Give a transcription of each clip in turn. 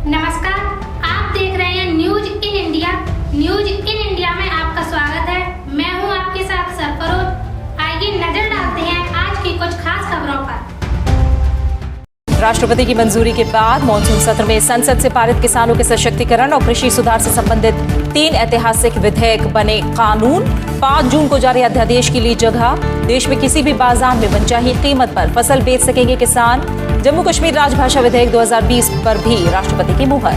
नमस्कार, आप देख रहे हैं news in India. News in India में आपका स्वागत है। मैं हूं आपके साथ सरफरोज। आइए नजर डालते हैं आज की कुछ खास खबरों पर। राष्ट्रपति की मंजूरी के बाद मॉनसून सत्र में संसद से पारित किसानों के सशक्तिकरण और कृषि सुधार से संबंधित 3 ऐतिहासिक विधेयक बने कानून। 5 जून को जारी अध्यादेश की ली जगह। देश में किसी भी बाजार में मनचाही कीमत पर फसल बेच सकेंगे किसान। जम्मू कश्मीर राजभाषा विधेयक 2020 पर भी राष्ट्रपति की मुहर।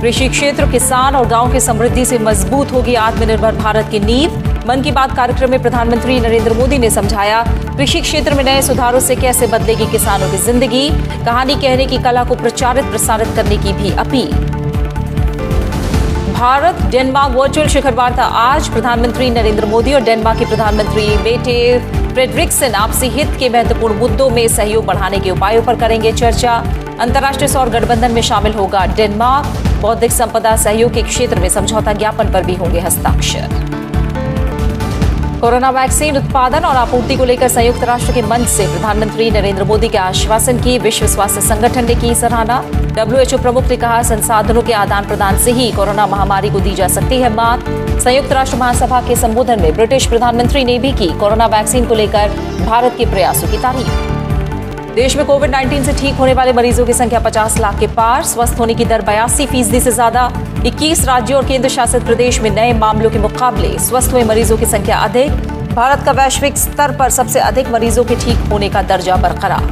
कृषि क्षेत्र, किसान और गांव की समृद्धि से मजबूत होगी आत्मनिर्भर भारत की नींव। मन की बात कार्यक्रम में प्रधानमंत्री नरेंद्र मोदी ने समझाया कृषि क्षेत्र में नए सुधारों से कैसे बदलेगी किसानों की जिंदगी। कहानी कहने की कला को प्रचारित प्रसारित करने की भी अपील। भारत डेनमार्क वर्चुअल शिखर वार्ता आज। प्रधानमंत्री नरेंद्र मोदी और डेनमार्क के प्रधानमंत्री मेटे फ्रेडरिक्सन आपसी हित के महत्वपूर्ण मुद्दों में सहयोग बढ़ाने के उपायों पर करेंगे चर्चा। अंतर्राष्ट्रीय सौर गठबंधन में शामिल होगा डेनमार्क। बौद्धिक संपदा सहयोग के क्षेत्र में समझौता ज्ञापन पर भी होंगे हस्ताक्षर। कोरोना वैक्सीन उत्पादन और आपूर्ति को लेकर संयुक्त राष्ट्र के मंच से प्रधानमंत्री नरेंद्र मोदी के आश्वासन की विश्व स्वास्थ्य संगठन ने की सराहना। WHO प्रमुख ने कहा संसाधनों के आदान प्रदान से ही कोरोना महामारी को दी जा सकती है मात। संयुक्त राष्ट्र महासभा के संबोधन में ब्रिटिश प्रधानमंत्री ने भी की कोरोना वैक्सीन को लेकर भारत के प्रयासों की तारीफ। देश में कोविड-19 से ठीक होने वाले मरीजों की संख्या 50 लाख के पार। स्वस्थ होने की दर 82% से ज्यादा। 21 राज्यों और केंद्र शासित प्रदेश में नए मामलों के मुकाबले स्वस्थ हुए मरीजों की संख्या अधिक। भारत का वैश्विक स्तर पर सबसे अधिक मरीजों के ठीक होने का दर्जा बरकरार।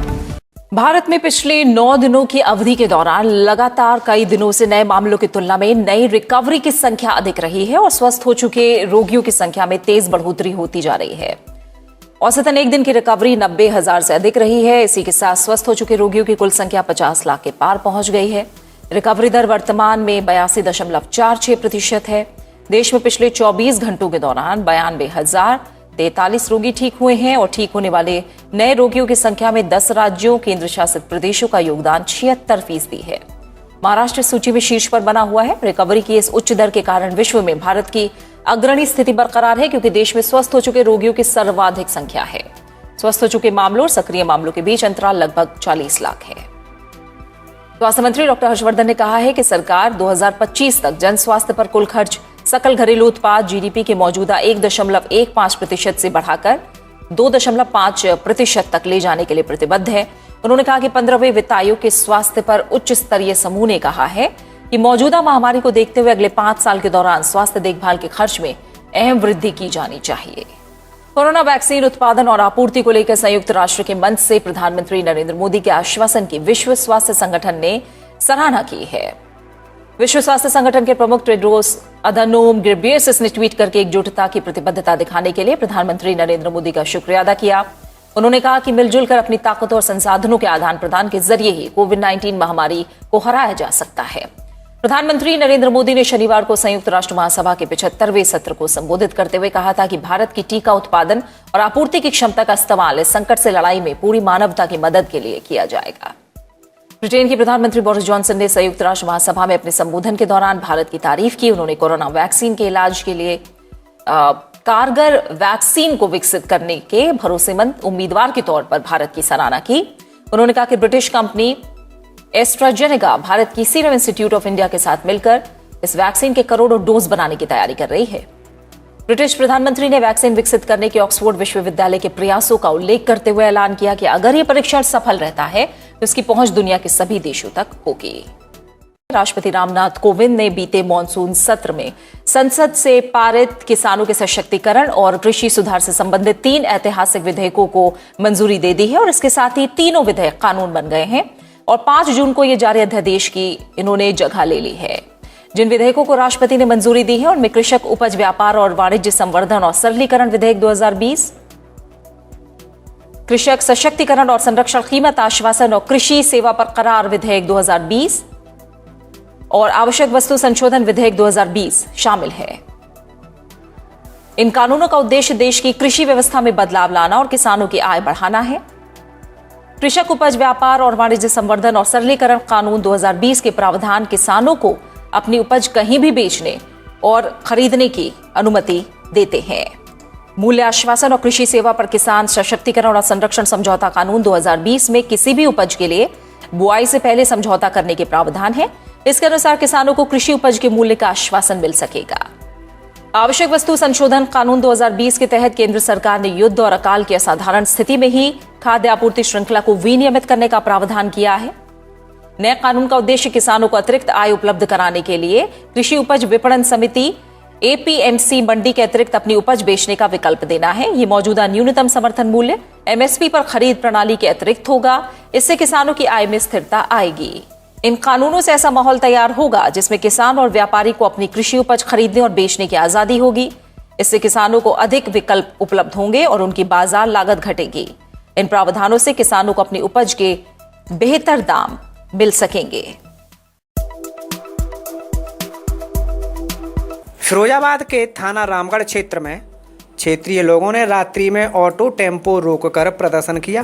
भारत में पिछले 9 दिनों की अवधि के दौरान लगातार कई दिनों से नए मामलों की तुलना में नई रिकवरी की संख्या अधिक रही है और स्वस्थ हो चुके रोगियों की संख्या में तेज बढ़ोतरी होती जा रही है। औसतन एक दिन की रिकवरी 90,000 से अधिक रही है। इसी के साथ स्वस्थ हो चुके रोगियों की कुल संख्या 50 लाख के पार पहुंच गई है। रिकवरी दर वर्तमान में 82.46% है। देश में पिछले 24 घंटों के दौरान 92,043 रोगी ठीक हुए हैं और ठीक होने वाले नए रोगियों की संख्या में 10 राज्यों केंद्र शासित प्रदेशों का योगदान 76% है। महाराष्ट्र सूची में शीर्ष पर बना हुआ है। रिकवरी की इस उच्च दर के कारण विश्व में भारत की अग्रणी स्थिति बरकरार है क्योंकि देश में स्वस्थ हो चुके रोगियों की सर्वाधिक संख्या है। स्वस्थ हो चुके मामलों और सक्रिय मामलों के बीच अंतराल लगभग 40 लाख है। स्वास्थ्य मंत्री डॉक्टर हर्षवर्धन ने कहा है कि सरकार 2025 तक जन स्वास्थ्य पर कुल खर्च सकल घरेलू उत्पाद GDP के मौजूदा 1.15% से बढ़ाकर 2.5% तक ले जाने के लिए प्रतिबद्ध है। उन्होंने कहा कि 15वें वित्त आयोग के स्वास्थ्य पर उच्च स्तरीय समूह ने कहा है कि मौजूदा महामारी को देखते हुए अगले 5 साल के दौरान स्वास्थ्य देखभाल के खर्च में अहम वृद्धि की जानी चाहिए। कोरोना वैक्सीन उत्पादन और आपूर्ति को लेकर संयुक्त राष्ट्र के मंच से प्रधानमंत्री नरेंद्र मोदी के आश्वासन की विश्व स्वास्थ्य संगठन ने सराहना की है। विश्व स्वास्थ्य संगठन के प्रमुख टेड्रोस अधानोम घेब्रेयेसस ने ट्वीट करके एकजुटता की प्रतिबद्धता दिखाने के लिए प्रधानमंत्री नरेंद्र मोदी का शुक्रिया अदा किया। उन्होंने कहा कि मिलजुल कर अपनी ताकतों और संसाधनों के आदान प्रदान के जरिए ही कोविड-19 महामारी को हराया जा सकता है। प्रधानमंत्री नरेंद्र मोदी ने शनिवार को संयुक्त राष्ट्र महासभा के 75वें सत्र को संबोधित करते हुए कहा था कि भारत की टीका उत्पादन और आपूर्ति की क्षमता का इस्तेमाल इस संकट से लड़ाई में पूरी मानवता की मदद के लिए किया जाएगा। ब्रिटेन के प्रधानमंत्री बोरिस जॉनसन ने संयुक्त राष्ट्र महासभा में अपने संबोधन के दौरान भारत की तारीफ की। उन्होंने कोरोना वैक्सीन के इलाज के लिए कारगर वैक्सीन को विकसित करने के भरोसेमंद उम्मीदवार के तौर पर भारत की सराहना की। उन्होंने कहा कि ब्रिटिश कंपनी एस्ट्राजेनेका भारत की सीरम इंस्टीट्यूट ऑफ इंडिया के साथ मिलकर इस वैक्सीन के करोड़ों डोज बनाने की तैयारी कर रही है। ब्रिटिश प्रधानमंत्री ने वैक्सीन विकसित करने के ऑक्सफोर्ड विश्वविद्यालय के प्रयासों का उल्लेख करते हुए ऐलान किया कि अगर यह परीक्षण सफल रहता है तो इसकी पहुंच दुनिया के सभी देशों तक होगी। राष्ट्रपति रामनाथ कोविंद ने बीते मॉनसून सत्र में संसद से पारित किसानों के सशक्तिकरण और कृषि सुधार से संबंधित 3 ऐतिहासिक विधेयकों को मंजूरी दे दी है और इसके साथ ही तीनों विधेयक कानून बन गए हैं और 5 जून को ये जारी अध्यादेश की इन्होंने जगह ले ली है। जिन विधेयकों को राष्ट्रपति ने मंजूरी दी है उनमें कृषक उपज व्यापार और वाणिज्य संवर्धन और सरलीकरण विधेयक 2020, कृषक सशक्तिकरण और संरक्षण कीमत आश्वासन और कृषि सेवा पर करार विधेयक 2020 और आवश्यक वस्तु संशोधन विधेयक 2020 शामिल है। इन कानूनों का उद्देश्य देश की कृषि व्यवस्था में बदलाव लाना और किसानों की आय बढ़ाना है। कृषक उपज व्यापार और वाणिज्य संवर्धन और सरलीकरण कानून 2020 के प्रावधान किसानों को अपनी उपज कहीं भी बेचने और खरीदने की अनुमति देते हैं। मूल्य आश्वासन और कृषि सेवा पर किसान सशक्तिकरण और संरक्षण समझौता कानून 2020 में किसी भी उपज के लिए बुआई से पहले समझौता करने के प्रावधान है। इसके अनुसार किसानों को कृषि उपज के मूल्य का आश्वासन मिल सकेगा। आवश्यक वस्तु संशोधन कानून 2020 के तहत केंद्र सरकार ने युद्ध और अकाल की असाधारण स्थिति में ही खाद्य आपूर्ति श्रृंखला को विनियमित करने का प्रावधान किया है। नए कानून का उद्देश्य किसानों को अतिरिक्त आय उपलब्ध कराने के लिए कृषि उपज विपणन समिति एपीएमसी मंडी के अतिरिक्त अपनी उपज बेचने का विकल्प देना है। ये मौजूदा न्यूनतम समर्थन मूल्य एमएसपी पर खरीद प्रणाली के अतिरिक्त होगा। इससे किसानों की आय में स्थिरता आएगी। इन कानूनों से ऐसा माहौल तैयार होगा जिसमें किसान और व्यापारी को अपनी कृषि उपज खरीदने और बेचने की आजादी होगी। इससे किसानों को अधिक विकल्प उपलब्ध होंगे और उनकी बाजार लागत घटेगी। इन प्रावधानों से किसानों को अपनी उपज के बेहतर दाम मिल सकेंगे। फिरोजाबाद के थाना रामगढ़ क्षेत्र में क्षेत्रीय लोगों ने रात्रि में ऑटो टेम्पो रोककर प्रदर्शन किया।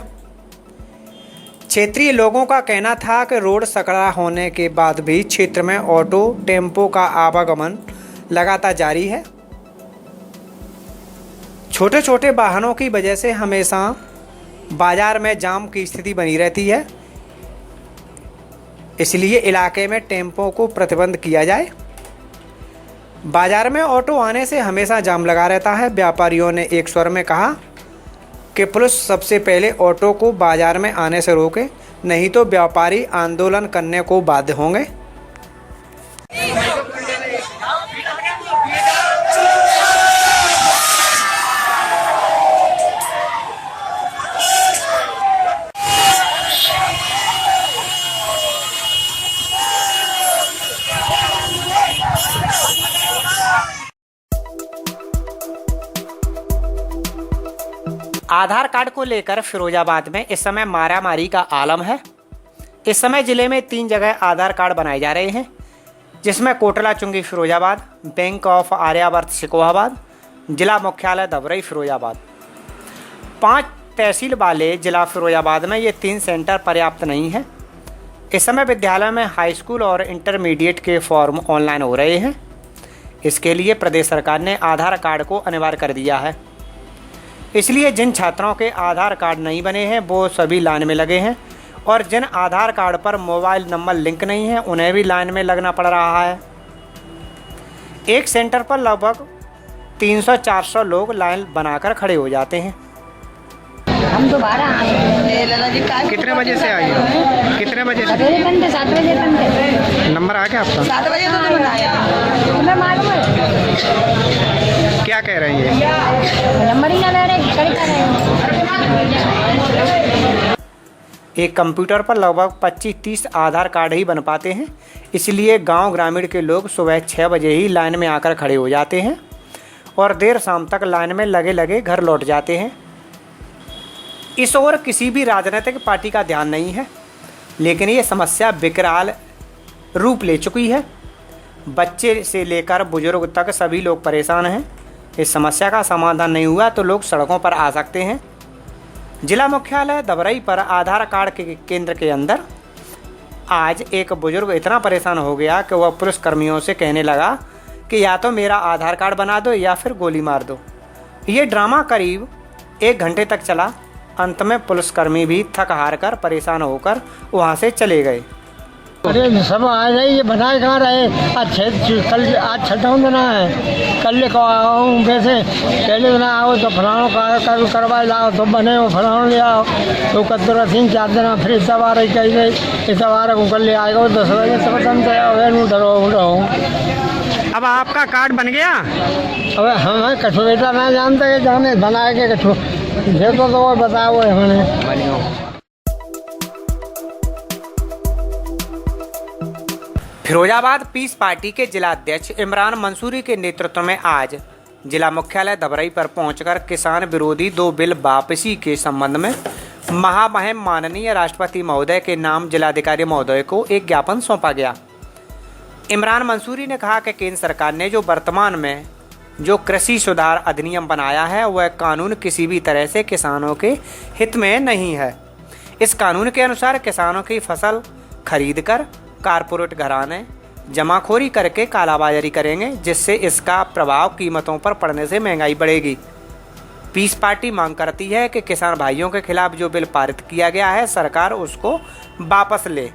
क्षेत्रीय लोगों का कहना था कि रोड सकड़ा होने के बाद भी क्षेत्र में ऑटो टेम्पो का आवागमन लगातार जारी है। छोटे छोटे वाहनों की वजह से हमेशा बाजार में जाम की स्थिति बनी रहती है। इसलिए इलाके में टेम्पो को प्रतिबंध किया जाए। बाजार में ऑटो आने से हमेशा जाम लगा रहता है। व्यापारियों ने एक स्वर में कहा कि पुलिस सबसे पहले ऑटो को बाजार में आने से रोके, नहीं तो व्यापारी आंदोलन करने को बाध्य होंगे। आधार कार्ड को लेकर फिरोजाबाद में इस समय मारामारी का आलम है। इस समय जिले में 3 जगह आधार कार्ड बनाए जा रहे हैं, जिसमें कोटला चुंगी फिरोजाबाद, बैंक ऑफ आर्यावर्त सिकोहाबाद, जिला मुख्यालय धबरई फिरोजाबाद। 5 तहसील वाले जिला फिरोजाबाद में ये 3 सेंटर पर्याप्त नहीं है। इस समय विद्यालय में हाई स्कूल और इंटरमीडिएट के फॉर्म ऑनलाइन हो रहे हैं। इसके लिए प्रदेश सरकार ने आधार कार्ड को अनिवार्य कर दिया है। इसलिए जिन छात्रों के आधार कार्ड नहीं बने हैं वो सभी लाइन में लगे हैं, और जिन आधार कार्ड पर मोबाइल नंबर लिंक नहीं है उन्हें भी लाइन में लगना पड़ रहा है। एक सेंटर पर लगभग 300-400 लोग लाइन बनाकर खड़े हो जाते हैं। हम दोबारा आए। कितने बजे से आई हो? कितने बजे से? 7 बजे तक। नंबर आ गया आपका? 7 बजे तो बनाया। तुम्हें मालूम है? क्या कह रही है? नंबर ही ना ले रहे, कड़ी कर रहे हैं। एक कंप्यूटर पर लगभग 25-30 आधार कार्ड ही बन पाते हैं। इसलिए गांव ग्रामीण के लोग सुबह 6 बजे ही लाइन में आकर खड़े हो जाते हैं और देर शाम तक लाइन में लगे लगे घर लौट जाते हैं। इस ओर किसी भी राजनीतिक पार्टी का ध्यान नहीं है, लेकिन ये समस्या विकराल रूप ले चुकी है। बच्चे से लेकर बुजुर्ग तक सभी लोग परेशान हैं। इस समस्या का समाधान नहीं हुआ तो लोग सड़कों पर आ सकते हैं। जिला मुख्यालय धबरई पर आधार कार्ड के केंद्र के अंदर आज एक बुजुर्ग इतना परेशान हो गया कि वह पुलिसकर्मियों से कहने लगा कि या तो मेरा आधार कार्ड बना दो या फिर गोली मार दो। ये ड्रामा करीब 1 घंटे तक चला। अंत में पुलिसकर्मी भी थक हार कर परेशान होकर वहाँ से चले गए। अरे सब आ रहे, ये बनाए कहाँ रहे? आज छठा दिन है, कल को आओ वैसे पहले दिन आओ तो फलानों का करवा लाओ तो बने हो, फलानों ले आओ तो कद्दूरा 3-4 दिन फिर इतवार कही गई, इतवार को कल ले आएगा 10 बजे तक डरो। अब आपका कार्ड बन गया? अब हमें कठो बेटा ना जानते जाने बनाए के कठो देखो तो वो बताओ हमें। फिरोजाबाद पीस पार्टी के जिला अध्यक्ष इमरान मंसूरी के नेतृत्व में आज जिला मुख्यालय धबरई पर पहुंचकर किसान विरोधी 2 बिल वापसी के संबंध में महामहिम माननीय राष्ट्रपति महोदय के नाम जिलाधिकारी महोदय को एक ज्ञापन सौंपा गया। इमरान मंसूरी ने कहा कि केंद्र सरकार ने जो वर्तमान में जो कृषि सुधार अधिनियम बनाया है वह कानून किसी भी तरह से किसानों के हित में नहीं है। इस कानून के अनुसार किसानों की फसल खरीद कर कारपोरेट घराने जमाखोरी करके कालाबाजारी करेंगे, जिससे इसका प्रभाव कीमतों पर पड़ने से महंगाई बढ़ेगी। पीस पार्टी मांग करती है कि किसान भाइयों के खिलाफ जो बिल पारित किया गया है सरकार उसको वापस ले।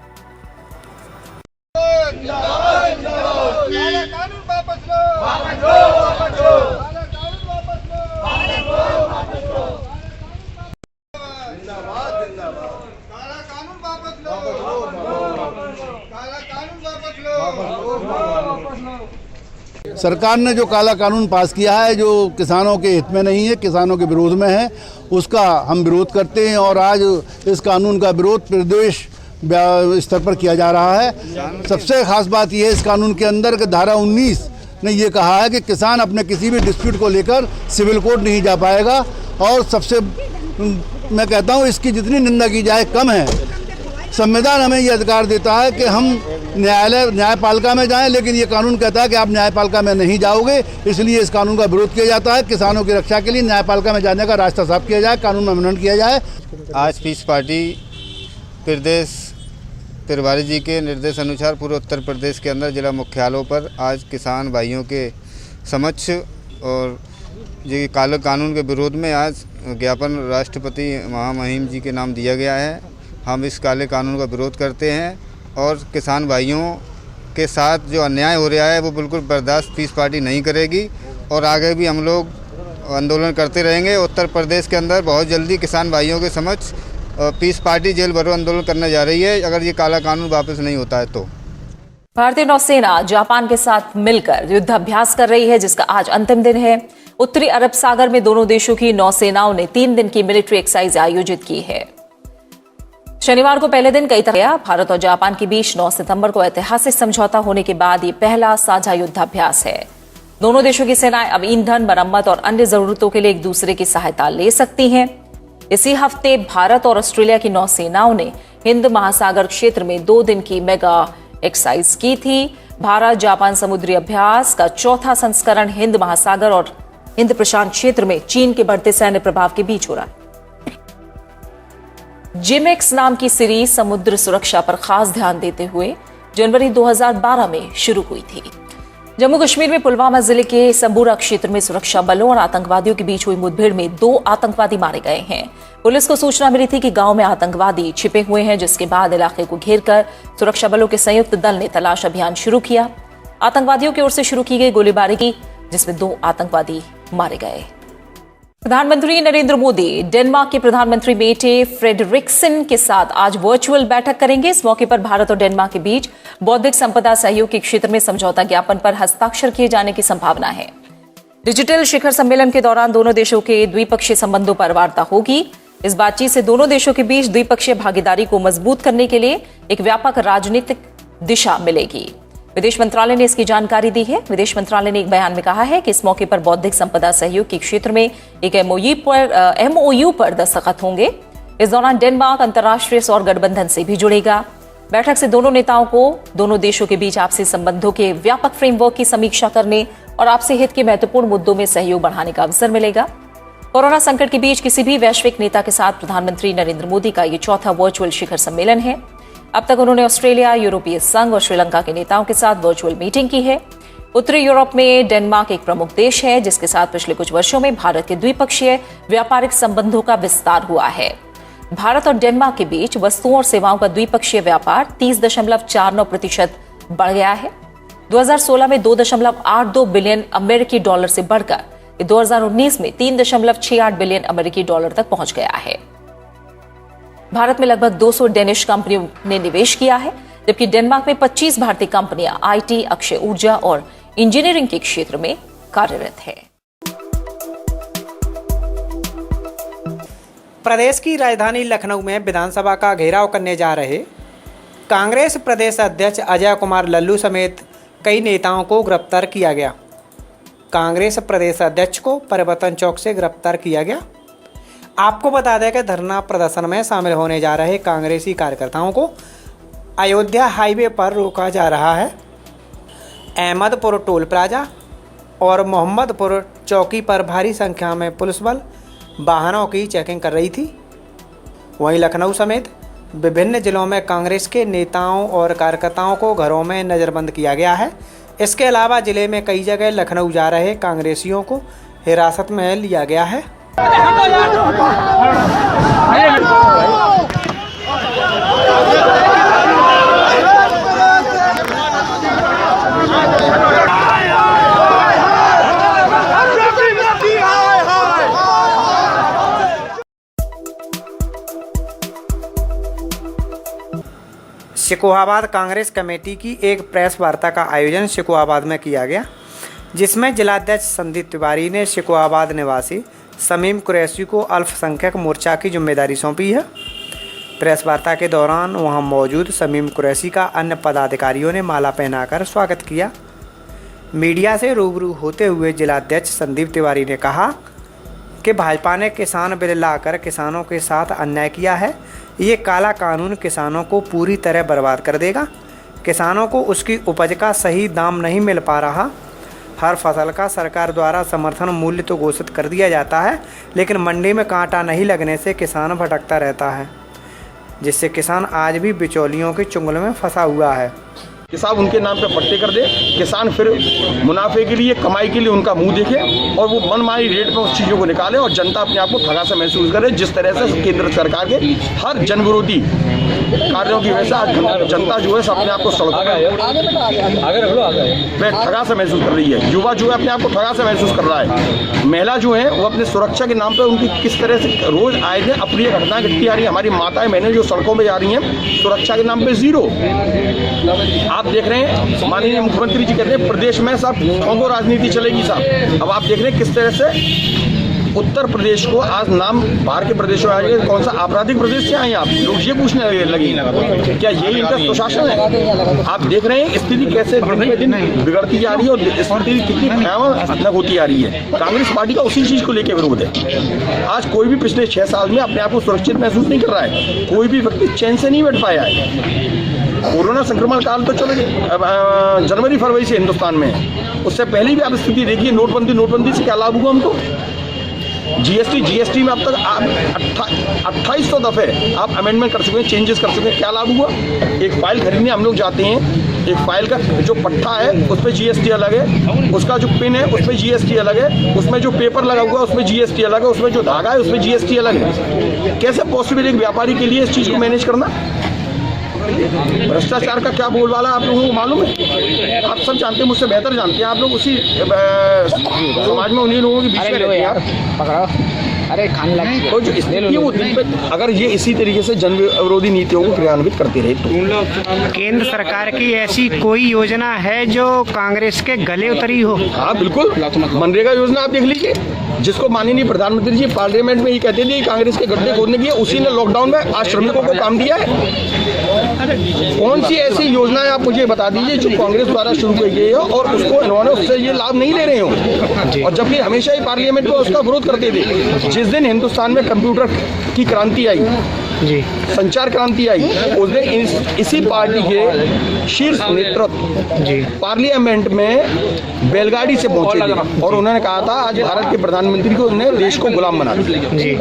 सरकार ने जो काला कानून पास किया है जो किसानों के हित में नहीं है, किसानों के विरोध में है, उसका हम विरोध करते हैं और आज इस कानून का विरोध प्रदेश स्तर पर किया जा रहा है। सबसे खास बात यह है इस कानून के अंदर कि धारा 19 ने ये कहा है कि किसान अपने किसी भी डिस्प्यूट को लेकर सिविल कोर्ट नहीं जा पाएगा और सबसे मैं कहता हूँ इसकी जितनी निंदा की जाए कम है। संविधान हमें ये अधिकार देता है कि हम न्यायपालिका में जाएं, लेकिन ये कानून कहता है कि आप न्यायपालिका में नहीं जाओगे, इसलिए इस कानून का विरोध किया जाता है। किसानों की रक्षा के लिए न्यायपालिका में जाने का रास्ता साफ किया जाए, कानून में अमेंडमेंट किया जाए। आज पीस पार्टी प्रदेश तिवारी जी के निर्देश अनुसार पूरे उत्तर प्रदेश के अंदर जिला मुख्यालयों पर आज किसान भाइयों के समक्ष और ये काले कानून के विरोध में आज ज्ञापन राष्ट्रपति महामहिम जी के नाम दिया गया है। हम इस काले कानून का विरोध करते हैं और किसान भाइयों के साथ जो अन्याय हो रहा है वो बिल्कुल बर्दाश्त पीस पार्टी नहीं करेगी और आगे भी हम लोग आंदोलन करते रहेंगे। उत्तर प्रदेश के अंदर बहुत जल्दी किसान भाइयों के समक्ष पीस पार्टी जेल भरो आंदोलन करने जा रही है अगर ये काला कानून वापस नहीं होता है तो। भारतीय नौसेना जापान के साथ मिलकर युद्धाभ्यास कर रही है, जिसका आज अंतिम दिन है। उत्तरी अरब सागर में दोनों देशों की नौसेनाओं ने 3 दिन की मिलिट्री एक्सरसाइज आयोजित की है। शनिवार को पहले दिन कई तरह भारत और जापान के बीच 9 सितंबर को ऐतिहासिक समझौता होने के बाद ये पहला साझा युद्धाभ्यास है। दोनों देशों की सेनाएं अब ईंधन, मरम्मत और अन्य जरूरतों के लिए एक दूसरे की सहायता ले सकती हैं। इसी हफ्ते भारत और ऑस्ट्रेलिया की नौसेनाओं ने हिंद महासागर क्षेत्र में 2 दिन की मेगा एक्सरसाइज की थी। भारत जापान समुद्री अभ्यास का चौथा संस्करण हिंद महासागर और हिंद प्रशांत क्षेत्र में चीन के बढ़ते सैन्य प्रभाव के बीच हो रहा है। जिमेक्स नाम की सीरीज समुद्र सुरक्षा पर खास ध्यान देते हुए जनवरी 2012 में शुरू हुई थी। जम्मू कश्मीर में पुलवामा जिले के संबूरा क्षेत्र में सुरक्षा बलों और आतंकवादियों के बीच हुई मुठभेड़ में 2 आतंकवादी मारे गए हैं। पुलिस को सूचना मिली थी कि गांव में आतंकवादी छिपे हुए हैं, जिसके बाद इलाके को घेरकर सुरक्षा बलों के संयुक्त दल ने तलाश अभियान शुरू किया। आतंकवादियों की ओर से शुरू की गई गोलीबारी की, जिसमें 2 आतंकवादी मारे गए। प्रधानमंत्री नरेंद्र मोदी डेनमार्क के प्रधानमंत्री मेटे फ्रेडरिक्सन के साथ आज वर्चुअल बैठक करेंगे। इस मौके पर भारत और डेनमार्क के बीच बौद्धिक संपदा सहयोग के क्षेत्र में समझौता ज्ञापन पर हस्ताक्षर किए जाने की संभावना है। डिजिटल शिखर सम्मेलन के दौरान दोनों देशों के द्विपक्षीय संबंधों पर वार्ता होगी। इस बातचीत से दोनों देशों के बीच द्विपक्षीय भागीदारी को मजबूत करने के लिए एक व्यापक राजनीतिक दिशा मिलेगी। विदेश मंत्रालय ने इसकी जानकारी दी है। विदेश मंत्रालय ने एक बयान में कहा है कि इस मौके पर बौद्धिक संपदा सहयोग के क्षेत्र में एक एमओयू पर दस्तखत होंगे। इस दौरान डेनमार्क अंतर्राष्ट्रीय सौर गठबंधन से भी जुड़ेगा। बैठक से दोनों नेताओं को दोनों देशों के बीच आपसी संबंधों के व्यापक फ्रेमवर्क की समीक्षा करने और आपसी हित के महत्वपूर्ण मुद्दों में सहयोग बढ़ाने का अवसर मिलेगा। कोरोना संकट के बीच किसी भी वैश्विक नेता के साथ प्रधानमंत्री नरेंद्र मोदी का ये चौथा वर्चुअल शिखर सम्मेलन है। अब तक उन्होंने ऑस्ट्रेलिया, यूरोपीय संघ और श्रीलंका के नेताओं के साथ वर्चुअल मीटिंग की है। उत्तरी यूरोप में डेनमार्क एक प्रमुख देश है, जिसके साथ पिछले कुछ वर्षों में भारत के द्विपक्षीय व्यापारिक संबंधों का विस्तार हुआ है। भारत और डेनमार्क के बीच वस्तुओं और सेवाओं का द्विपक्षीय व्यापार 30.49% बढ़ गया है। 2016 में 2.82 बिलियन अमेरिकी डॉलर से बढ़कर 2019 में 3.68 बिलियन अमेरिकी डॉलर तक पहुंच गया है। भारत में लगभग 200 डेनिश कंपनियों ने निवेश किया है, जबकि डेनमार्क में 25 भारतीय कंपनियां आईटी, अक्षय ऊर्जा और इंजीनियरिंग के क्षेत्र में कार्यरत है। प्रदेश की राजधानी लखनऊ में विधानसभा का घेराव करने जा रहे कांग्रेस प्रदेश अध्यक्ष अजय कुमार लल्लू समेत कई नेताओं को गिरफ्तार किया गया। कांग्रेस प्रदेश अध्यक्ष को परिवर्तन चौक से गिरफ्तार किया गया। आपको बता दें कि धरना प्रदर्शन में शामिल होने जा रहे कांग्रेसी कार्यकर्ताओं को अयोध्या हाईवे पर रोका जा रहा है। अहमदपुर टोल प्लाजा और मोहम्मदपुर चौकी पर भारी संख्या में पुलिस बल वाहनों की चेकिंग कर रही थी। वहीं लखनऊ समेत विभिन्न जिलों में कांग्रेस के नेताओं और कार्यकर्ताओं को घरों में नज़रबंद किया गया है। इसके अलावा जिले में कई जगह लखनऊ जा रहे कांग्रेसियों को हिरासत में लिया गया है। शिकोहाबाद कांग्रेस कमेटी की एक प्रेस वार्ता का आयोजन शिकोहाबाद में किया गया, जिसमें जिलाध्यक्ष संदीप तिवारी ने शिकोहाबाद निवासी शमीम कुरैशी को अल्पसंख्यक मोर्चा की जिम्मेदारी सौंपी है। प्रेस वार्ता के दौरान वहां मौजूद शमीम कुरैशी का अन्य पदाधिकारियों ने माला पहनाकर स्वागत किया। मीडिया से रूबरू होते हुए जिलाध्यक्ष संदीप तिवारी ने कहा कि भाजपा ने किसान बिल लाकर किसानों के साथ अन्याय किया है। ये काला कानून किसानों को पूरी तरह बर्बाद कर देगा। किसानों को उसकी उपज का सही दाम नहीं मिल पा रहा। हर फसल का सरकार द्वारा समर्थन मूल्य तो घोषित कर दिया जाता है, लेकिन मंडी में कांटा नहीं लगने से किसान भटकता रहता है, जिससे किसान आज भी बिचौलियों के चुंगल में फंसा हुआ है। कि साहब उनके नाम पे पट्टे कर दे, किसान फिर मुनाफे के लिए, कमाई के लिए उनका मुंह देखे और वो मनमानी रेट पे उस चीज़ों को निकाले और जनता अपने आप को ठगा से महसूस करे। जिस तरह से केंद्र सरकार के हर जन विरोधी कार्यों की वजह से आज जनता जो है अपने आप को सड़कों पे ठगा से महसूस कर रही है। युवा जो है अपने आप को ठगा से महसूस कर रहा है। महिला जो है वो अपनी सुरक्षा के नाम पे उनकी किस तरह से रोज आए दिन अप्रिय घटनाएं घटती आ रही है। हमारी माताएं बहनें जो सड़कों पे जा रही हैं सुरक्षा के नाम पे जीरो। आप देख रहे हैं माननीय मुख्यमंत्री जी कहते हैं प्रदेश में सब कांगो राजनीति चलेगी साहब। अब आप देख रहे हैं किस तरह से उत्तर प्रदेश को आज नाम बाहर के प्रदेशों में आएंगे। कौन सा आपराधिक प्रदेश से आए आप लोग ये पूछने लगे क्या यही इनका सुशासन है? आप देख रहे हैं स्थिति कैसे दिन पे दिन बिगड़ती जा रही है और स्थिति कितनी भयावह होती जा रही है। कांग्रेस पार्टी का उसी चीज को लेकर विरोध है। आज कोई भी पिछले 6 साल में अपने आप को सुरक्षित महसूस नहीं कर रहा है। कोई भी व्यक्ति चैन से नहीं बैठ पाया है। कोरोना संक्रमण काल तो चलो जनवरी फरवरी से हिंदुस्तान में है, उससे पहले भी आप स्थिति देखिए। नोटबंदी से क्या लाभ हुआ हमको? जीएसटी में अब तक आप 2800 दफ़े आप अमेंडमेंट कर चुके हैं, चेंजेस कर चुके हैं। क्या लाभ हुआ? एक फाइल खरीदने हम लोग जाते हैं, एक फाइल का जो पट्टा है उस पर जीएसटी अलग है, उसका जो पिन है उस पर जीएसटी अलग है, उसमें जो पेपर लगा हुआ है उसमें जीएसटी अलग है, उसमें जो धागा है उसमें जीएसटी अलग है। कैसे पॉसिबल एक व्यापारी के लिए इस चीज़ को मैनेज करना? भ्रष्टाचार का क्या बोलबाला आप लोगों को मालूम है? आप सब जानते हैं, मुझसे बेहतर जानते हैं। आप लोग उसी समाज में उन्हीं लोगों के बीच में रहते हैं। अरे खाने लगे और जो स्थिति होती है, अगर ये इसी तरीके से जन विरोधी नीतियों को क्रियान्वित करते रहे तो केंद्र सरकार की ऐसी कोई योजना है जो कांग्रेस के गले उतरी हो? हाँ बिल्कुल, मनरेगा योजना आप देख लीजिए, जिसको माननीय प्रधानमंत्री जी पार्लियामेंट में ये कहते थे कांग्रेस के गड्ढे खोदने की, उसी ने लॉकडाउन में आज श्रमिकों को काम दिया है। कौन सी ऐसी योजना है आप मुझे बता दीजिए जो कांग्रेस द्वारा शुरू की गई है और उसको इन्होंने उससे ये लाभ नहीं ले रहे हो? और जबकि हमेशा ही पार्लियामेंट में उसका विरोध करते थे। जिस दिन हिंदुस्तान में कंप्यूटर की क्रांति आई जी, संचार क्रांति आई, उस दिन इसी पार्टी के शीर्ष नेतृत्व जी पार्लियामेंट में बैलगाड़ी से पहुंचे थे और उन्होंने कहा था आज भारत के प्रधानमंत्री को उन्होंने देश को गुलाम बना दिया जी।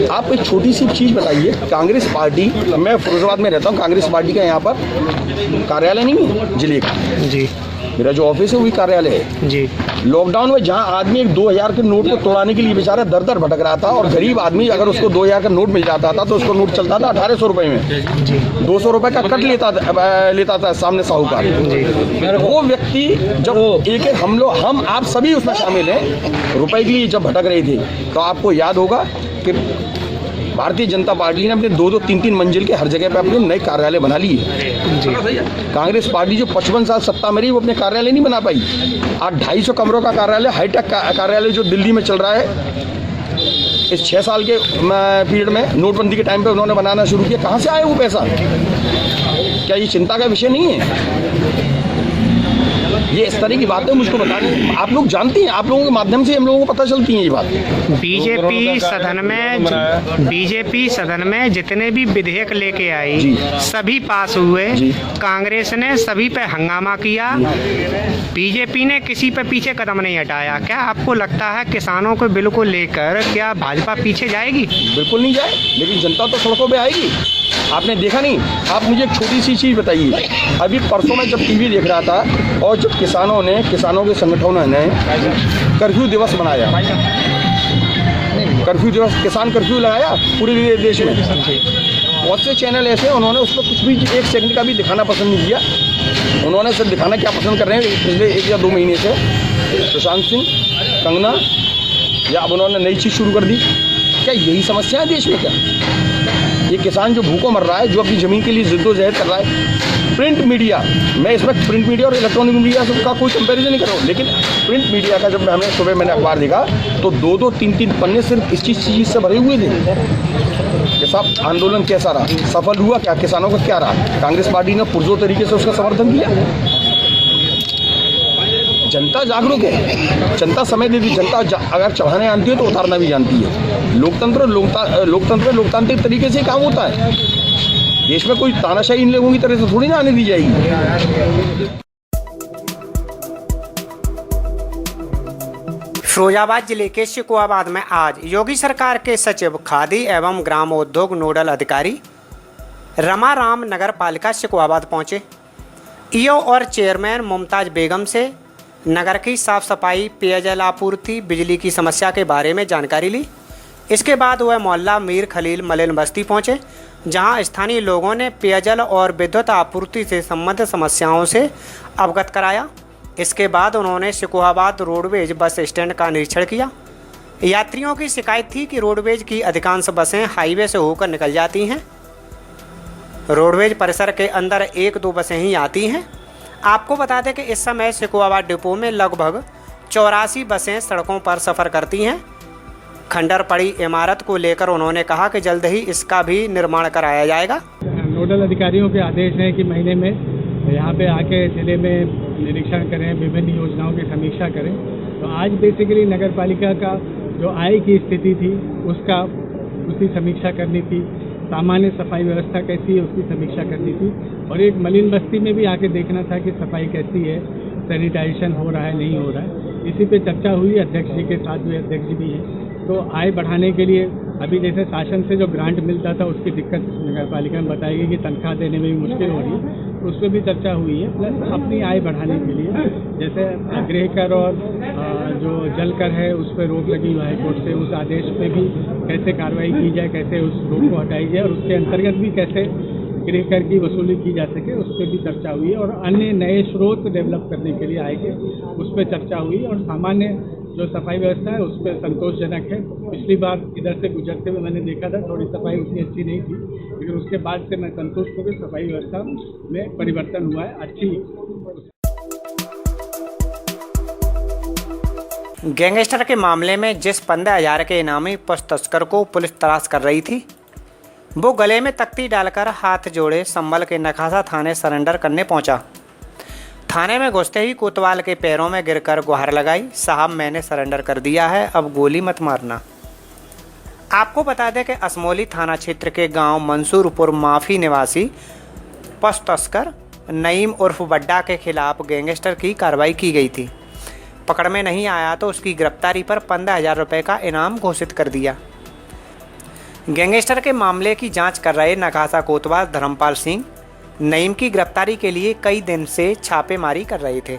आप एक छोटी सी चीज बताइए, कांग्रेस पार्टी, मैं फिरोजाबाद में रहता हूँ, कांग्रेस पार्टी का यहाँ पर कार्यालय नहीं है जिले का जी, मेरा जो ऑफिस है वही कार्यालय है जी। लॉकडाउन में जहाँ आदमी एक 2000 के नोट को तोड़ाने के लिए बेचारा दर दर भटक रहा था और गरीब आदमी अगर उसको 2000 का नोट मिल जाता था तो उसको नोट चलता था 1800 रुपए में जी। 200 रुपए का कट लेता था सामने साहूकार। वो व्यक्ति जब एक हम आप सभी उसमें शामिल हैं, रुपए के लिए जब भटक रहे थे, तो आपको याद होगा कि भारतीय जनता पार्टी ने अपने 2-2, 3-3 मंजिल के हर जगह पे अपने नए कार्यालय बना लिए। कांग्रेस पार्टी जो 55 साल सत्ता में रही वो अपने कार्यालय नहीं बना पाई। आज 250 कमरों का कार्यालय, हाईटेक कार्यालय जो दिल्ली में चल रहा है, इस 6 साल के पीरियड में नोटबंदी के टाइम पे उन्होंने बनाना शुरू किया। कहाँ से आया वो पैसा? क्या ये चिंता का विषय नहीं है? ये इस तरह की बातें मुझको बतानी आप लोग जानती हैं, आप लोगों के माध्यम से हम लोगों को पता चलती हैं ये बात। बीजेपी सदन में जितने भी विधेयक लेके आई सभी पास हुए। कांग्रेस ने सभी पे हंगामा किया, बीजेपी ने किसी पे पीछे कदम नहीं हटाया। क्या आपको लगता है किसानों के बिल को लेकर क्या भाजपा पीछे जाएगी? बिल्कुल नहीं जाए, लेकिन जनता तो सड़कों पे आएगी। आपने देखा नहीं? आप मुझे एक छोटी सी चीज़ बताइए, अभी परसों में जब टीवी देख रहा था और जब किसानों के संगठनों ने कर्फ्यू दिवस मनाया, कर्फ्यू जो किसान कर्फ्यू लगाया पूरे देश में, बहुत से चैनल ऐसे उन्होंने उसमें कुछ भी 1 सेकंड का भी दिखाना पसंद नहीं किया। उन्होंने सिर्फ दिखाना क्या पसंद कर रहे हैं पिछले 1 या 2 महीने से, सुशांत सिंह, कंगना, या अब उन्होंने नई चीज़ शुरू कर दी। क्या यही समस्या है देश में? क्या ये किसान जो भूखों मर रहा है, जो अपनी ज़मीन के लिए जद्दोजहद कर रहा है, प्रिंट मीडिया, मैं इसमें प्रिंट मीडिया और इलेक्ट्रॉनिक मीडिया का कोई कंपैरिजन नहीं कर रहा हूँ, लेकिन प्रिंट मीडिया का जब हमने सुबह मैंने अखबार देखा तो 2-2, 3-3 पन्ने सिर्फ इस चीज़ से भरे हुए थे कि साहब आंदोलन कैसा रहा, सफल हुआ क्या, किसानों का क्या रहा। कांग्रेस पार्टी ने पुरजोर तरीके से उसका समर्थन किया। जनता जागरूक है, जनता समय देती, जनता अगर चढ़ाने जानती है तो उतारना भी जानती है। लोकतंत्र लोकतांत्रिक तरीके से काम होता है। देश में कोई तानाशाही इन लोगों की तरह से थोड़ी ना आने दी जाएगी। फिरोजाबाद जिले के शिकोहाबाद में आज योगी सरकार के सचिव खादी एवं ग्राम उद्योग नोडल अधिकारी रमाराम नगर पालिका शिकोहाबाद पहुंचे। ईओ और चेयरमैन मुमताज बेगम से नगर की साफ सफाई, पेयजल आपूर्ति, बिजली की समस्या के बारे में जानकारी ली। इसके बाद वह मोहल्ला मीर खलील मलिन बस्ती पहुंचे, जहां स्थानीय लोगों ने पेयजल और विद्युत आपूर्ति से संबंधित समस्याओं से अवगत कराया। इसके बाद उन्होंने शिकोहाबाद रोडवेज बस स्टैंड का निरीक्षण किया। यात्रियों की शिकायत थी कि रोडवेज की अधिकांश बसें हाईवे से होकर निकल जाती हैं। रोडवेज परिसर के अंदर 1-2 बसें ही आती हैं। आपको बता दें कि इस समय शिकोहाबाद डिपो में लगभग 84 बसें सड़कों पर सफ़र करती हैं। खंडर पड़ी इमारत को लेकर उन्होंने कहा कि जल्द ही इसका भी निर्माण कराया जाएगा। नोडल अधिकारियों के आदेश हैं कि महीने में यहाँ पे आके जिले में निरीक्षण करें, विभिन्न योजनाओं की समीक्षा करें। तो आज बेसिकली नगर पालिका का जो आय की स्थिति थी उसकी समीक्षा करनी थी, सामान्य सफाई व्यवस्था कैसी है उसकी समीक्षा करनी थी, और एक मलिन बस्ती में भी आके देखना था कि सफाई कैसी है, सैनिटाइजेशन हो रहा है नहीं हो रहा है। इसी पे चर्चा हुई। अध्यक्ष जी के साथ भी अध्यक्ष जी भी हैं। तो आय बढ़ाने के लिए अभी जैसे शासन से जो ग्रांट मिलता था उसकी दिक्कत नगर पालिका में बताई गई कि तनख्वाह देने में भी मुश्किल हो रही है, तो उस पर भी चर्चा हुई है। प्लस अपनी आय बढ़ाने के लिए जैसे गृह कर और जो जल कर है उस पर रोक लगी हुई हाईकोर्ट से, उस आदेश पे भी कैसे कार्रवाई की जाए, कैसे उस रोक को हटाई जाए और उसके अंतर्गत भी कैसे गृह कर की वसूली की जा सके, उस पर भी चर्चा हुई। और अन्य नए स्रोत डेवलप करने के लिए आए के उस पर चर्चा हुई। और सामान्य जो सफाई व्यवस्था है उस पर संतोषजनक है। पिछली बार इधर से गुजरते हुए मैंने देखा था थोड़ी सफाई उतनी अच्छी नहीं थी, लेकिन उसके बाद से मैं संतुष्ट होकर सफाई व्यवस्था में परिवर्तन हुआ है, अच्छी। गैंगस्टर के मामले में जिस 15,000 के इनामी पशु तस्कर को पुलिस तलाश कर रही थी, वो गले में तख्ती डालकर हाथ जोड़े संभल के नखासा थाने सरेंडर करने पहुंचा। थाने में घुसते ही कोतवाल के पैरों में गिरकर गुहार लगाई, साहब मैंने सरेंडर कर दिया है, अब गोली मत मारना। आपको बता दें कि असमोली थाना क्षेत्र के गांव मंसूरपुर माफी निवासी पशु तस्कर नईम उर्फ बड्डा के खिलाफ गैंगस्टर की कार्रवाई की गई थी। पकड़ में नहीं आया तो उसकी गिरफ्तारी पर 15,000 रुपये का इनाम घोषित कर दिया। गैंगस्टर के मामले की जांच कर रहे नखासा कोतवाल धर्मपाल सिंह नईम की गिरफ्तारी के लिए कई दिन से छापेमारी कर रहे थे।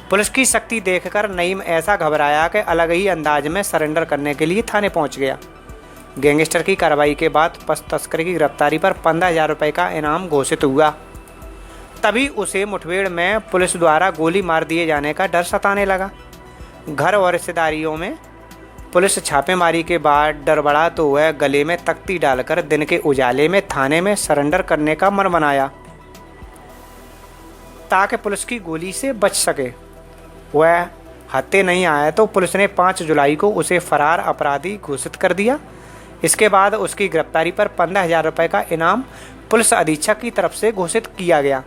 पुलिस की सख्ती देखकर नईम ऐसा घबराया कि अलग ही अंदाज में सरेंडर करने के लिए थाने पहुंच गया। गैंगस्टर की कार्रवाई के बाद पशु तस्करी की गिरफ्तारी पर 15,000 रुपये का इनाम घोषित हुआ। तभी उसे मुठभेड़ में पुलिस द्वारा गोली मार दिए जाने का डर सताने लगा। घर और रिश्तेदारियों में पुलिस छापेमारी के बाद डर बढ़ा तो वह गले में तख्ती डालकर दिन के उजाले में थाने में सरेंडर करने का मन बनाया ताकि पुलिस की गोली से बच सके। वह हत्या नहीं आया तो पुलिस ने 5 जुलाई को उसे फरार अपराधी घोषित कर दिया। इसके बाद उसकी गिरफ्तारी पर 15,000 रुपये का इनाम पुलिस अधीक्षक की तरफ से घोषित किया गया।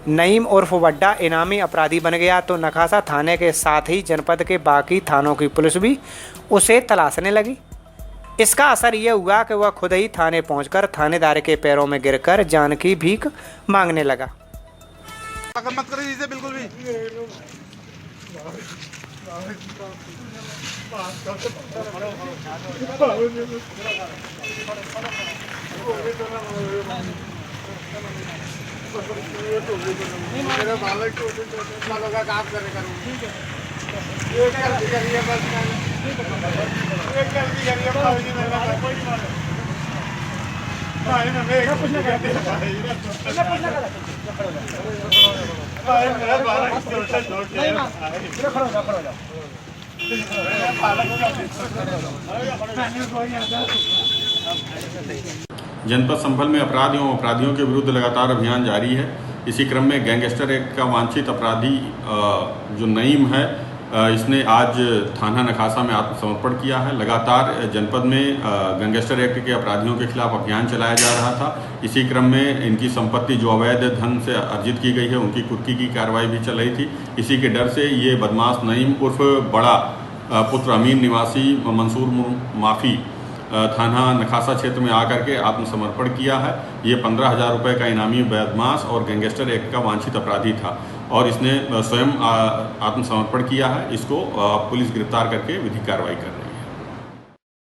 नईम उर्फ वड्डा इनामी अपराधी बन गया तो नखासा थाने के साथ ही जनपद के बाकी थानों की पुलिस भी उसे तलाशने लगी। इसका असर यह हुआ कि वह खुद ही थाने पहुंचकर थानेदार के पैरों में गिरकर जान की भीख मांगने लगा। मत करो इसे बिल्कुल भी। मेरे बालक को काम करे करूँ। ठीक है। जनपद संभल में अपराध एवं अपराधियों के विरुद्ध लगातार अभियान जारी है। इसी क्रम में गैंगस्टर एक्ट का वांछित अपराधी जो नईम है, इसने आज थाना नखासा में आत्मसमर्पण किया है। लगातार जनपद में गैंगस्टर एक्ट के अपराधियों के खिलाफ अभियान चलाया जा रहा था। इसी क्रम में इनकी संपत्ति जो अवैध धन से अर्जित की गई है, उनकी कुर्की की कार्रवाई भी चल रही थी। इसी के डर से ये बदमाश नईम उर्फ बड़ा पुत्र अमीन निवासी मंसूर माफ़ी थाना नखासा क्षेत्र में आकर के आत्मसमर्पण किया है। ये 15,000 रुपये का इनामी बदमाश और गैंगस्टर एक्ट का वांछित अपराधी था और इसने स्वयं आत्मसमर्पण किया है। इसको पुलिस गिरफ्तार करके विधिक कार्रवाई कर रही है।